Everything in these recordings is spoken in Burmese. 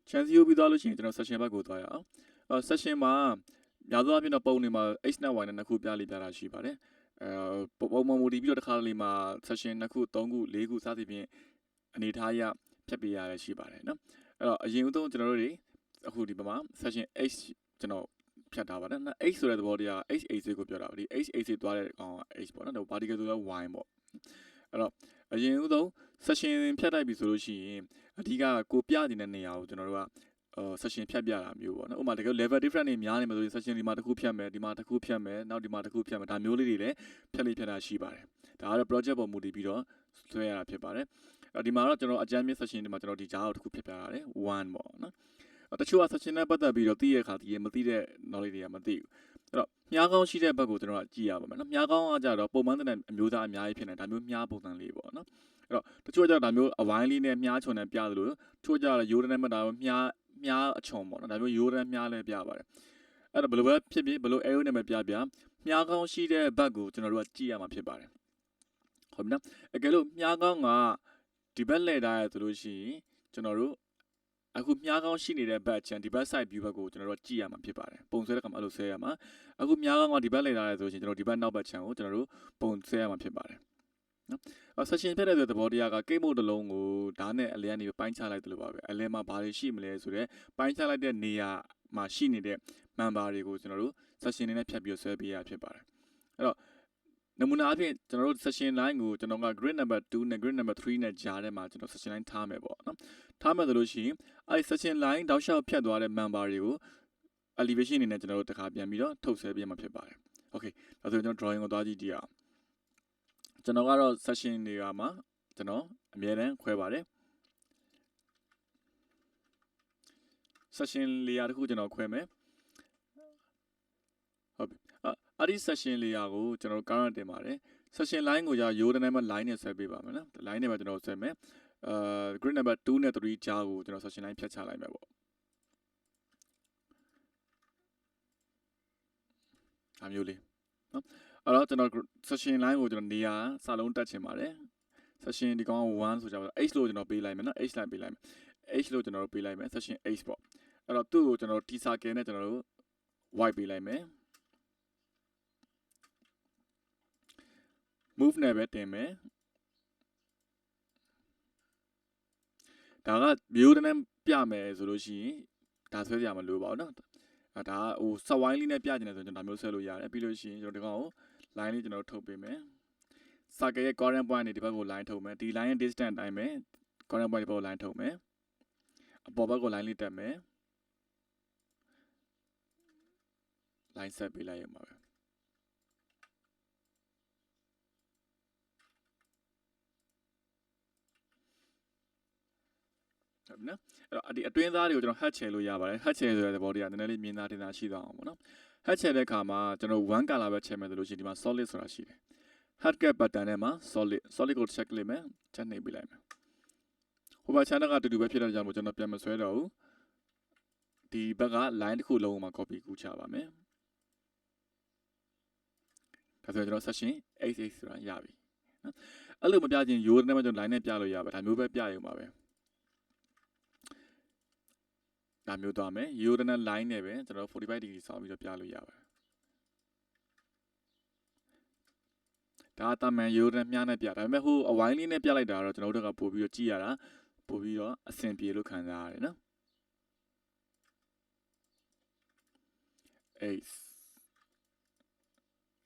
chance ယူပြီးသွားလို့ရှိရင်ကျွန်တော် session ဘက်ကိုသွားရအောင်session မှာများသောအားဖြင့်တော့ပုံတွေမှာ x နဲ့ y နဲ့နှစ်ခုပြလိပြတာရှိပါတယ်ပုံမှန်မူတည်ပြီးတော့တစ်ခါလေးမှာ session နှစ်ခု3ခု4ခုစသဖြင့်အနေထားရဖြတ်ပေးရရှိပါတယ်နော်အဲ့တော့အရင်ဦးဆုံးကျွန်တော်တို့တွေအခုဒီမှာ session x ကျွန်တော်ဖြတ်ထားပါတယ်နော် x ဆိုတဲ့သဘောတရား x axis ကိုပြောတာပါဒီ x axis သွားတဲ့ကောင်က x ပေါ့နော်ဒါ vertical ဆိုတော့ y ပေါ့အဲ့တော့အရင်ဦးဆုံး session ဖြတ်လိုက်ပြီဆိုလို့ရှိရင်အဓိကကိုပြနေတဲ့နေရာကိုကျွန်တော်တို့ကsession ဖြတ်ပြတာမျိုးပေါ့နော်ဥပမာတကယ် level different တွေများနေမှာဆိုရင် session ဒီမှာတစ်ခုဖြတ်မယ်ဒီမှာတစ်ခုဖြတ်မယ်နောက်ဒီမှာတစ်ခုဖြတ်မယ်ဒါမျိုးလေးတွေလည်းဖြတ်တာရှိပါတယ်ဒါကတော့ project ပေါ်မူတည်ပြီးတော့ဆွဲရတာဖြစ်ပါတယ်ဒီမှာတော့ကျွန်တော်အကြမ်းမြင့် session ဒီမှာကျွန်တော်ဒီကြားကိုတစ်ခုဖြတ်ပြရတယ်1ပေါ့နော်တချို့က session နဲ့ပတ်သက်ပြီးတော့သိရခါတည်းမသိတဲ့ knowledge တွေကမသိဘူးအဲ့တော့မြားကောင်းရှိတဲ့ဘက်ကိုကျွန်တော်ကကြည့်ရပါမယ်နော်မြားကောင်းကကြတော့ပုံမှန်တဲ့အမျိုးသားအများကြီးဖြစ်နေဒါမျိုးမြားပုံစံလေးပေါ့နော်အဲ့တော့တချို့ကဒါမျိုးအဝိုင်းလေးနဲ့မြားချုံနဲ့ပြသလိုတချို့ကြတော့ရိုးတဲ့နဲ့မှဒါမျိုးမြားအချုံပေါ့နော်ဒါမျိုးရိုးတဲ့မြားလည်းပြပါတယ်အဲ့တော့ဘယ်လိုပဲဖြစ်ဖြစ်ဘယ်လို arrow နဲ့ပဲပြမြားကောင်းရှိတဲ့ဘက်ကိုကျွန်တော်တို့ကကြည့်ရမှာဖြစ်ပါတယ်ဟုတ်ပြီနော်အကယ်လို့မြားကောင်းကဒီဘက်လှည့်ထားရဆိုလို့ရှိရင်ကျွန်တော်တို့အခုမြားကောင်းရှိနေတဲ့ဘက်ချန်ဒီဘက် side view ဘက်ကိုကျွန်တော်တို့ကြည့်ရမှာဖြစ်ပါတယ်ပုံဆွဲတဲ့ခါမှာအဲ့လိုဆွဲရမှာအခုမြားကောင်းကဒီဘက်လှည့်ထားရဆိုလို့ရှိရင်ကျွန်တော်ဒီဘက်နောက်ဘက်ချန်ကိုကျွန်တော်တို့ပုံဆွဲရမှာဖြစ်ပါတယ်နော်session ဖြတ်တဲ့သဘောတရားကကိတ်မုတ်တစ်လုံးကိုဓာတ်နဲ့အလဲကနေပိုင်းခြားလိုက်တယ်လို့ပါပဲအလဲမှာဘာတွေရှိမလဲဆိုတော့ပိုင်းခြားလိုက်တဲ့နေရာမှာရှိနေတဲ့ member တွေကိုကျွန်တော်တို့ session နဲ့ဖြတ်ပြီးဆွဲပေးရဖြစ်ပါတယ်အဲ့တော့နမူနာအဖြစ်ကျွန်တော်တို့ session line ကိုကျွန်တော်က grid number 2နဲ့ grid number 3နဲ့ကြားထဲမှာကျွန်တော် session line ထားမယ်ပေါ့နော်ထားမယ်ဆိုလို့ရှိရင်အဲ့ session line တောက်လျှောက်ဖြတ်သွားတဲ့ member တွေကို elevation အနေနဲ့ကျွန်တော်တို့တစ်ခါပြန်ပြီးတော့ထုတ်ဆွဲပေးမှာဖြစ်ပါတယ် okay ဒါဆိုရင်ကျွန်တော် drawing ကိုသွားကြည့်ကြည့်အောင်ကျွန်တော်ကတော့ session တွေကမှာကျွန်တော်အမြဲတမ်းခွဲပါတယ် session layer တခုကျွန်တော်ခွဲမယ်ဟုတ်ပြီအဲ့ဒီ session layer ကိုကျွန်တော် current တင်ပါတယ် session line ကိုကြာရိုးတဲ့နဲ့မှ line နဲ့ဆွဲပေးပါမယ်နော် line နဲ့ပဲကျွန်တော်ဆွဲမယ်grid number 2နဲ့3ကြားကိုကျွန်တော် session line ဖြတ်ချလိုက်မယ်ပေါ့အမျိုးလေးနော်အဲ့တော့ကျွန်တော် session line ကိုကျွန်တော်နေရာစလုံးတက်ချင်ပါတယ် session ဒီကောင်က1ဆိုကြပါတော့ h လို့ကျွန်တော်ပေးလိုက်မယ်နော် h လိုက်ပေးလိုက်မယ် h လို့ကျွန်တော်တို့ပေးလိုက်မယ် session h ပေါ့အဲ့တော့သူ့ကိုကျွန်တော် t circle နဲ့ကျွန်တော်တို့ white ပေးလိုက်မယ် move နဲ့ပဲတင်မယ်ဒါက view နဲ့ပြမယ်ဆိုလို့ရှိရင်ဒါဆွဲကြမလို့ပါဘူးနော်ဒါဟို set wine လေးနဲ့ပြချင်တယ်ဆိုရင်ကျွန်တော်ဒါမျိုးဆွဲလို့ရတယ်ပြီးလို့ရှိရင်ကျွန်တော်ဒီကောင်ကို line လေးကျွန်တော်ထုတ်ပေးမယ် circle ရဲ့ corner point နေဒီဘက်ကို line ထုတ်မယ်ဒီ line ရဲ့ distance တိုင်းပဲ corner point ဒီဘက်ကို line ထုတ်မယ်အပေါ်ဘက်ကို line လေးတက်မယ် line set ပေးလိုက်ရမှာပဲဟုတ်နော်အဲ့တော့ဒီအတွင်းသားတွေကိုကျွန်တော် hat ချယ်လို့ရပါတယ် hat ချယ်ဆိုတဲ့သဘောတရားနည်းနည်းလေးမြင်သာတင်သာရှိသွားအောင်ပေါ့နော် hat ချယ်တဲ့အခါမှာကျွန်တော်1 color ပဲချယ်မယ်ဆိုလို့ရှိရင်ဒီမှာ solid ဆိုတာရှိတယ် hat cap button ထဲမှာ solid ကို check လိုက်မယ်ချက်နှိပ်ပေးလိုက်မယ်ဟိုဘက် channel ကအတူတူပဲဖြစ်တဲ့ကြောင့်ကျွန်တော်ပြန်မဆွဲတော့ဘူးဒီဘက်က line တစ်ခုလုံးမှာ copy ကူးချပါမယ်ဒါဆိုရင်ကျွန်တော် session xx ဆိုတာရပြီနော်အဲ့လိုမပြချင်းရိုးနဲ့မှကျွန်တော် line နဲ့ပြလို့ရပါဒါမျိုးပဲပြရုံပါပဲဒါမျိုးသွားမယ်ရိုးတဲ့ line နဲ့ပဲကျွန်တော်45 degree ဆောင်းပြီးတော့ပြလို့ရပါတယ်ဒါအတမန်ရိုးတဲ့မြားနဲ့ပြဒါပေမဲ့ဟိုအဝိုင်းလေးနဲ့ပြလိုက်တာတော့ကျွန်တော်တို့ကပို့ပြီးတော့ကြည့်ရတာပို့ပြီးတော့အဆင်ပြေလို့ခံစားရတယ်နော်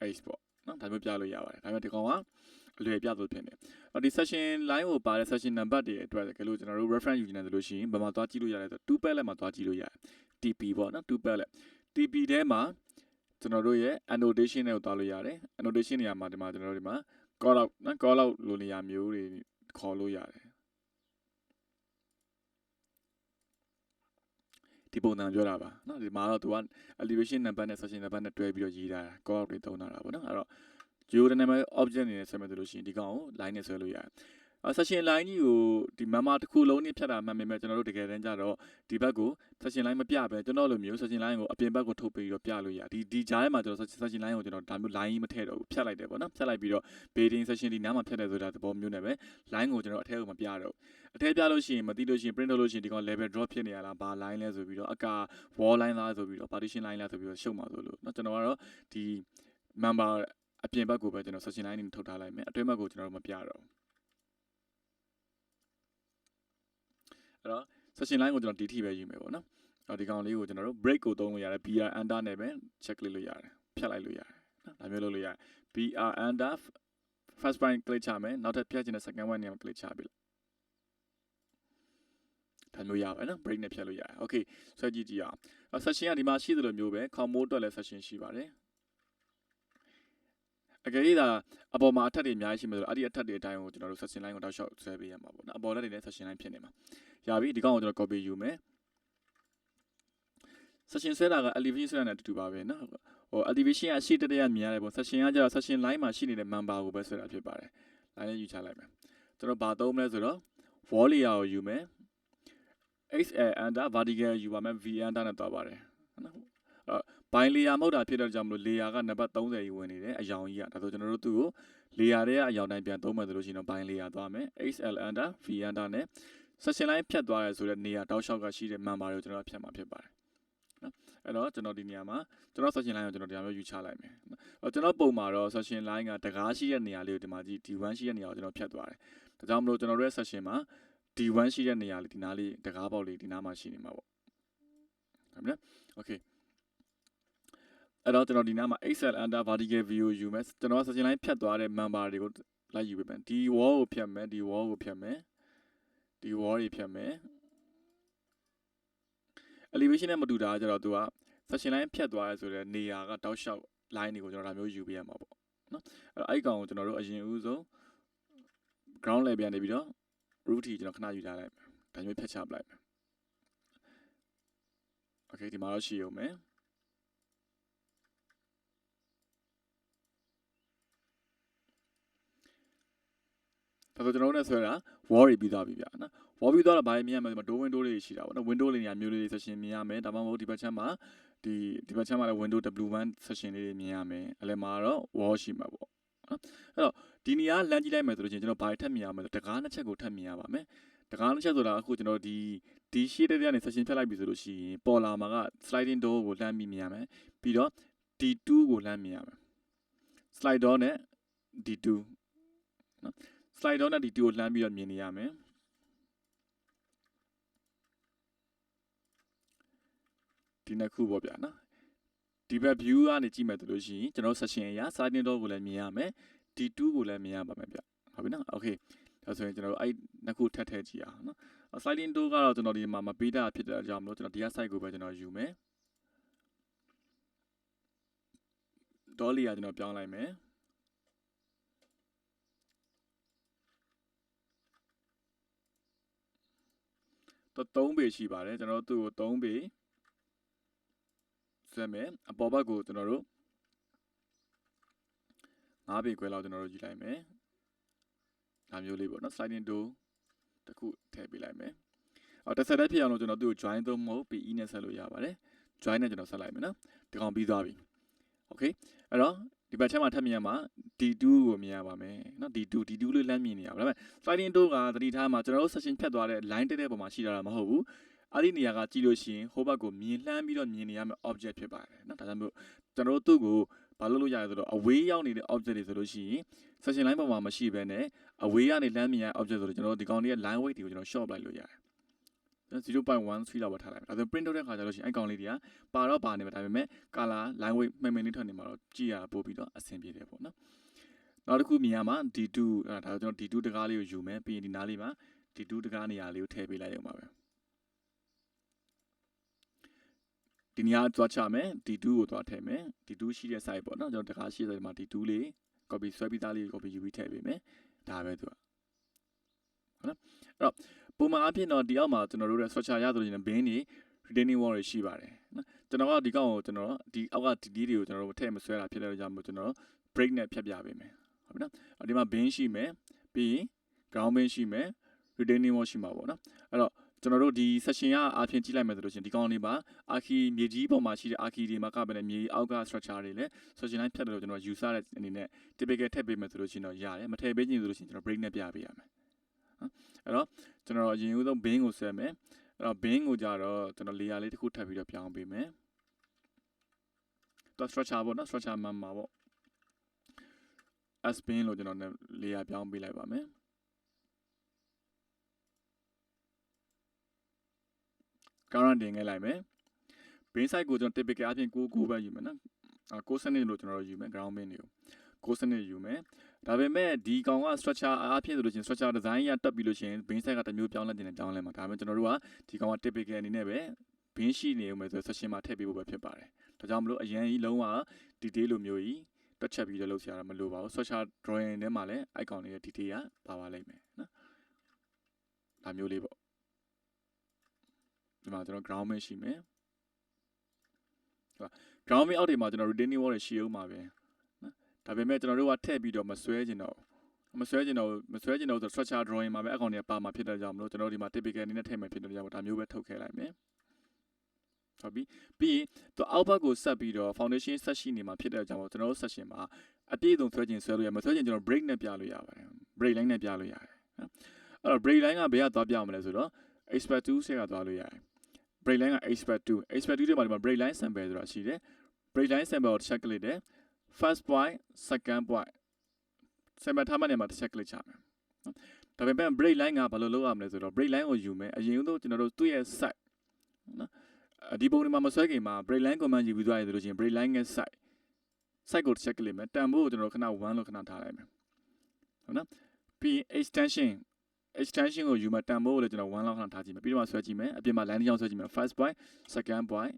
Aceပေါ့နော်ဒါမျိုးပြလို့ရပါတယ်ဒါပေမဲ့ဒီကောင်ကအလွယ်ပြသလိုဖြစ်နေဒီ session line ကိုပါတဲ့ session number တွေအတွက်တကယ်လို့ကျွန်တော်တို့ reference ယူနေတယ်လို့ရှိရင်ဘယ်မှာသွားကြည့်လို့ရလဲဆိုတော့2 palette မှာသွားကြည့်လို့ရတယ် TP ပေါ့နော်2 palette TP ထဲမှာကျွန်တော်တို့ရဲ့ annotation တွေကိုသွားလို့ရတယ် annotation နေရာမှာဒီမှာကျွန်တော်တို့ဒီမှာ call out နော် call out လိုနေရာမျိုးတွေခေါ်လို့ရတယ်ဒီပုံစံပြောတာပါနော်ဒီမှာတော့သူက elevation number နဲ့ session number နဲ့တွဲပြီးတော့ရေးထားတာ call out တွေသုံးထားတာပေါ့နော်အဲ့တော့ geodynamic object အနေနဲ့ဆွဲမယ်ဆိုလို့ရှိရင်ဒီကောင်ကို line နဲ့ဆွဲလို့ရတယ် session line ကြီးကိုဒီ member တစ်ခုလုံးနဲ့ဖြတ်တာမှန်ပေမဲ့ကျွန်တော်တို့တကယ်တမ်းကျတော့ဒီဘက်ကို session line မပြပဲကျွန်တော်လိုမျိုး session line ကိုအပြင်ဘက်ကိုထုတ်ပြီးတော့ပြလို့ရဒီကြားထဲမှာကျွန်တော် session line ကိုကျွန်တော်ဒါမျိုး line ကြီးမထည့်တော့ဘူးဖြတ်လိုက်တယ်ပေါ့နော်ဖြတ်လိုက်ပြီးတော့ baiting session ဒီနားမှာဖြတ်တယ်ဆိုတာသဘောမျိုးနဲ့ပဲ line ကိုကျွန်တော်အထက်ကိုမပြတော့အထက်ပြလို့ရှိရင်မသိလို့ရှိရင် print လုပ်လို့ရှိရင်ဒီကောင် level drop ဖြစ်နေရလားဘာ line လဲဆိုပြီးတော့အကာ wall line လားဆိုပြီးတော့ partition line လားဆိုပြီးတော့ရှုံမှာဆိုလို့เนาะကျွန်တော်ကတော့ဒီ member အပြင်ဘက်ကိုပဲကျွန်တော် session line နဲ့ထုတ်ထားလိုက်မယ်အတွင်းဘက်ကိုကျွန်တော်တို့မပြတော့အဲ့တော့ session line ကိုကျွန်တော်ဒီထိပဲယူမယ်ပေါ့နော်အဲ့ဒီကောင်လေးကိုကျွန်တော်တို့ break ကိုသုံးလို့ရတယ် br under နဲ့ပဲ check လုပ်လို့ရတယ်ဖြတ်လိုက်လို့ရတယ်နော်ဒါမျိုးလုပ်လို့ရတယ် br under first point click ချမယ်နောက်ထပ်ဖြတ်ချင်တဲ့ second one နေရာမှာ click ချပြီဒါမျိုးရပါတယ်နော် break နဲ့ဖြတ်လို့ရတယ် okay ဆွဲကြည့်ကြည့်အောင် session ကဒီမှာရှိသလိုမျိုးပဲ combo အတွက်လည်း session ရှိပါတယ်အကယ်၍သာအပေါ်မှာအထက်တွေအများကြီးရှိမှဆိုတော့အဲ့ဒီအထက်တွေအတိုင်းကိုကျွန်တော်တို့ session line ကိုတောက်လျှောက်ဆွဲပေးရမှာပေါ့နော်အပေါ်လက်တွေနဲ့ session line ဖြစ်နေမှာရပြီဒီကောင်ကိုကျွန်တော် copy ယူမယ် session ဆွဲတာက elevation ဆွဲတာနဲ့အတူတူပါပဲနော်ဟို elevation ကရှေ့တက်ရမြင်ရတယ်ပေါ့ session ကကျတော့ session line မှာရှိနေတဲ့ member ကိုပဲဆွဲတာဖြစ်ပါတယ် line နဲ့ယူချလိုက်မယ်ကျွန်တော်ဘာသုံးမလဲဆိုတော့ wall layer ကိုယူမယ် xl under vertical ယူပါမယ် v under နဲ့သွားပါတယ်နော်ဘိုင်း layer မဟုတ်တာဖြစ်တဲ့ကြောင့်မလို့ layer ကနံပါတ်30ကြီးဝင်နေတယ်အယောင်ကြီးကဒါဆိုကျွန်တော်တို့သူ့ကို layer တွေကအယောင်တိုင်းပြန်သုံးမယ်ဆိုလို့ရှိရင်တော့ဘိုင်း layer သွားမယ် xl under v under နဲ့ session line ဖြတ်သွားရဲဆိုတဲ့နေရာတောက်လျှောက်ကရှိတဲ့ member တွေကိုကျွန်တော်ဖြတ်မှာဖြစ်ပါတယ်နော်အဲ့တော့ကျွန်တော်ဒီနေရာမှာကျွန်တော် session line ကိုကျွန်တော်ဒီမျိုးယူချလိုက်မယ်ကျွန်တော်ပုံမှာတော့ session line ကတကားရှိတဲ့နေရာလေးကိုဒီမှာကြည့် D1 ရှိတဲ့နေရာကိုကျွန်တော်ဖြတ်သွားတယ်ဒါကြောင့်မလို့ကျွန်တော်တို့ရဲ့ session မှာ D1 ရှိတဲ့နေရာလေးဒီနားလေးတကားပေါက်လေးဒီနားမှာရှိနေမှာပေါ့ဟုတ်ပြီနော် okay အဲ့တော့ကျွန်တော်ဒီနားမှာ XL under vertical view ယူမယ်ကျွန်တော် session line ဖြတ်သွားတဲ့ member တွေကိုလိုက်ယူပေးမယ်ဒီ wall ကိုဖြတ်မယ်ဒီ wall ကိုဖြတ်မယ်ဒီ wall တွေဖြတ်မယ် elevation နဲ့မတူတာကျတော့သူက session line ဖြတ်သွားရဲဆိုတဲ့နေရာကတောက်လျှောက် line တွေကိုကျွန်တော်ဒါမျိုးယူပေးရမှာပေါ့နော်အဲ့ကောင်ကိုကျွန်တော်တို့အရင်ဦးဆုံး ground level ပြန်နေပြီးတော့ root ထိကျွန်တော်ခဏယူထားလိုက်ဒါမျိုးဖြတ်ချပလိုက်မယ် okay ဒီမှာတော့ရှိအောင်မယ်ဒါဆိုကျွန်တော်တို့နဲ့ဆွဲတာ wall တွေပြီးသွားပြီဗျာနော် wall ပြီးသွားတော့ဘာမြင်ရမလဲဒီမှာ door window လေးရှိတာပေါ့နော် window လေးနေရာမျိုးလေး section မြင်ရမယ်ဒါမှမဟုတ်ဒီဘက်ချမ်းမှာဒီဘက်ချမ်းမှာလည်း window w1 section လေးတွေမြင်ရမယ်အလယ်မှာတော့ wall ရှိမှာပေါ့နော်အဲ့တော့ဒီနေရာလမ်းကြည့်လိုက်မယ်ဆိုလို့ချင်းကျွန်တော်ဘာထပ်မြင်ရမလဲတကားနှစ်ချက်ကိုထပ်မြင်ရပါမယ်တကားနှစ်ချက်ဆိုတာအခုကျွန်တော်ဒီ sheet တွေကနေ section ဖြတ်လိုက်ပြီဆိုလို့ရှိရင်ပေါ်လာမှာက sliding door ကိုလှမ်းပြီးမြင်ရမယ်ပြီးတော့ D2 ကိုလှမ်းမြင်ရမယ် slide door နဲ့ D2 နော် slide door နဲ့ D2 ကိုလှမ်းပြီးတော့မြင်နေရမယ်ဒီနှစ်ခုပေါ့ဗျာနော်ဒီဘက် view ကနေကြည့်မယ်ဆိုလို့ရှိရင်ကျွန်တော် section အရာ sliding door ကိုလည်းမြင်ရမယ် D2 ကိုလည်းမြင်ရပါမယ်ဗျဟုတ်ပြီနော် okay ဒါဆိုရင်ကျွန်တော်အဲ့နှစ်ခုထပ်ထည့်ကြည့်အောင်နော် sliding door ကတော့ကျွန်တော်ဒီမှာမပေးတာဖြစ်တဲ့အကြောင်းမလို့ကျွန်တော်ဒီက site ကိုပဲကျွန်တော်ယူမယ် door layer ကျွန်တော်ပြောင်းလိုက်မယ်တော့3ပေရှိပါတယ်ကျွန်တော်တို့သူ့ကို3ပေဆွဲမယ်အပေါ်ဘက်ကိုကျွန်တော်တို့5ပေခွဲလောက်ကျွန်တော်တို့ယူလိုက်မယ်ဒါမျိုးလေးပေါ့နော် sliding door တခုထည့်ပေးလိုက်မယ်တစ်ဆက်တည်းဖြစ်အောင်လို့ကျွန်တော်သူ့ကို join သုံးမဟုတ် PE နဲ့ဆက်လို့ရပါတယ် join နဲ့ကျွန်တော်ဆက်လိုက်မယ်နော်ဒီကောင်ပြီးသွားပြီ okay အဲ့တော့ဒီဘက်ထဲမှာထပ်မြင်ရမှာ D2 ကိုမြင်ရပါမယ်เนาะ D2 လေးလမ်းမြင်နေရပါဒါပေမဲ့ sliding door ကသတိထားမှာကျွန်တော်တို့ section ဖြတ်သွားတဲ့ line တက်တဲ့ပုံမှာရှိတာမဟုတ်ဘူးအဲ့ဒီနေရာကကြည့်လို့ရှိရင်ဟိုဘက်ကိုမြင်လှမ်းပြီးတော့မြင်နေရမယ့် object ဖြစ်ပါတယ်เนาะဒါကြောင့်မို့ကျွန်တော်တို့သူ့ကိုဘာလုပ်လို့ရလဲဆိုတော့ away ရောက်နေတဲ့ object တွေဆိုလို့ရှိရင် section line ပုံမှာမရှိဘဲနဲ့ away ကနေလှမ်းမြင်ရ object ဆိုတော့ကျွန်တော်တို့ဒီကောင်လေးရဲ့ line weight တွေကိုကျွန်တော် short လိုက်လို့ရတယ်0.13လောက်ပဲထားလိုက်မယ်ဒါဆို print ထုတ်တဲ့ခါကျလို့ရှိရင်အဲ့ကောင်လေးတွေကပါတော့ပါနေမှာဒါပေမဲ့ color line weight မှန်မှန်လေးထွက်နေမှာတော့ကြည့်ရပို့ပြီးတော့အဆင်ပြေတယ်ပေါ့နော်နောက်တစ်ခုမြင်ရမှာ D2 ဒါကျွန်တော် D2 တကားလေးကိုယူမယ်ပြီးရင်ဒီနားလေးမှာ D2 တကားနေရာလေးကိုထည့်ပေးလိုက်အောင်ပါပဲဒီနေရာသွားချမယ် D2 ကိုသွားထည့်မယ် D2 ရှိတဲ့ site ပေါ့နော်ကျွန်တော်တကားရှိတဲ့မှာ D2 လေး copy ဆွဲပြီးသားလေး copy ယူပြီးထည့်ပေးမယ်ဒါပဲသူကဟုတ်နော်အဲ့တော့ပုံမှန်အဖြစ်တော့ဒီအောက်မှာကျွန်တော်တို့ရဲ့ structure ရဆိုလို့ရှိရင် bin တွေ retaining wall တွေရှိပါတယ်နော်ကျွန်တော်ကဒီကောင်ကိုကျွန်တော်ဒီအောက်ကဒီတွေကိုကျွန်တော်တို့ထည့်မဆွဲတာဖြစ်တဲ့ကြောင့်မို့ကျွန်တော် break နဲ့ဖြတ်ပြပေးမယ်ဟုတ်ပြီနော်ဒီမှာ bin ရှိမယ်ပြီးရင် ground main ရှိမယ် retaining wall ရှိမှာပေါ့နော်အဲ့တော့ကျွန်တော်တို့ဒီ section ကအားဖြင့်ကြည့်လိုက်မယ်ဆိုလို့ရှိရင်ဒီကောင်လေးမှာ archi မြေကြီးပေါ်မှာရှိတဲ့ archi တွေမှာကပဲမြေအောက်က structure တွေလည်း section line ဖြတ်တယ်လို့ကျွန်တော်ယူဆတဲ့အနေနဲ့ typical ထည့်ပေးမယ်ဆိုလို့ရှိရင်တော့ရတယ်မထည့်ပေးချင်ဆိုလို့ရှိရင်ကျွန်တော် break နဲ့ပြပေးရမယ်အဲ့တော့ကျွန်တော်အရင်ဦးဆုံး bin ကိုဆွဲမယ်အဲ့တော့ bin ကိုကြတော့ကျွန်တော် layer လေးတစ်ခုထပ်ပြီးတော့ပြောင်းပေးမယ်တော့ structure ပေါ့နော် structure မှာပေါ့ as bin လို့ကျွန်တော် layer ပြောင်းပေးလိုက်ပါမယ်current တင်ခဲ့လိုက်မယ် bin side ကိုကျွန်တော် typical အပြင်6ပဲယူမယ်နော်6စနစ်လို့ကျွန်တော်ယူမယ် ground bin တွေကို6စနစ်ယူမယ်ဒါပေမဲ့ဒီကောင်က structure အပြင်ဆိုလို့ချင်း structure design ရတက်ပြီးလို့ချင်း bin side ကတစ်မျိုးပြောင်းလဲတင်တယ်ပြောင်းလဲမှာဒါပေမဲ့ကျွန်တော်တို့ကဒီကောင်က typical အနေနဲ့ပဲ bin ရှိနေဦးမယ်ဆို section မှာထည့်ပေးဖို့ပဲဖြစ်ပါတယ်ဒါကြောင့်မလို့အရင်ကြီးလုံးဝ detail လိုမျိုးကြီးတွက်ချက်ပြီးတော့လုပ်ရတာမလိုပါဘူး structure drawing ထဲမှာလည်း icon လေးရဲ့ detail ကပါလိမ့်မယ်နော်ဒါမျိုးလေးပေါ့ဒီမှာကျွန်တော် ground bin ရှိမယ်ground bin အောက်တွေမှာကျွန်တော် retaining wall တွေရှိအောင်ပါပဲနော်ဒါပေမဲ့ကျွန်တော်တို့ကထည့်ပြီးတော့မဆွဲကျင်တော့ဆို structure drawing မှာပဲအကောင်တွေပါမှာဖြစ်တဲ့ကြောင့်မလို့ကျွန်တော်ဒီမှာ typical အနေနဲ့ထည့်မယ်ဖြစ်တဲ့ကြောင့်ဒါမျိုးပဲထုတ်ခဲ့လိုက်မယ်ဟုတ်ပြီပြီးရင်သူအောက်ဘက်ကိုဆက်ပြီးတော့ foundation ဆက်ရှိနေမှာဖြစ်တဲ့အကြောင်းကိုကျွန်တော်တို့ section မှာအပြည့်အစုံဆွဲခြင်းဆွဲလို့ရမယ်ဆွဲခြင်းကျွန်တော် break နဲ့ပြလို့ရပါတယ် break line နဲ့ပြလို့ရတယ်နော်အဲ့တော့ break line ကဘယ်ကသွားပြမလဲဆိုတော့ expert 2 ဆက်ကသွားလို့ရတယ် break line က expert 2 expert 2တွေမှာဒီမှာ break line sample ဆိုတာရှိတယ် break line sample ကိုတစ်ချက်ကလစ်တယ် first point second point sample ထားမှနေမှာတစ်ချက်ကလစ်ချမယ်နော်ဒါပေမဲ့ break line ကဘာလို့လုပ်ရမလဲဆိုတော့ break line ကိုယူမယ်အရင်ဆုံးကျွန်တော်တို့သူ့ရဲ့ site နော်ဒီပုံတွေမှာမဆွဲခင်မှာ break line command ယူပြီးသွားရဆိုလို့ရှိရင် break line ရဲ့ site ကိုတစ်ချက်ကလစ်မယ်တန်ဖိုးကိုကျွန်တော်ခဏ1လို့ခဏထားလိုက်မယ်ဟုတ်နော်ပြီး extension ကိုယူမယ်တန်ဖိုးကိုလည်းကျွန်တော်1လောက်ခဏထားကြည့်မယ်ပြီးတော့ဆွဲကြည့်မယ်အပြင်မှာ line တစ်ချောင်းဆွဲကြည့်မယ် first point second point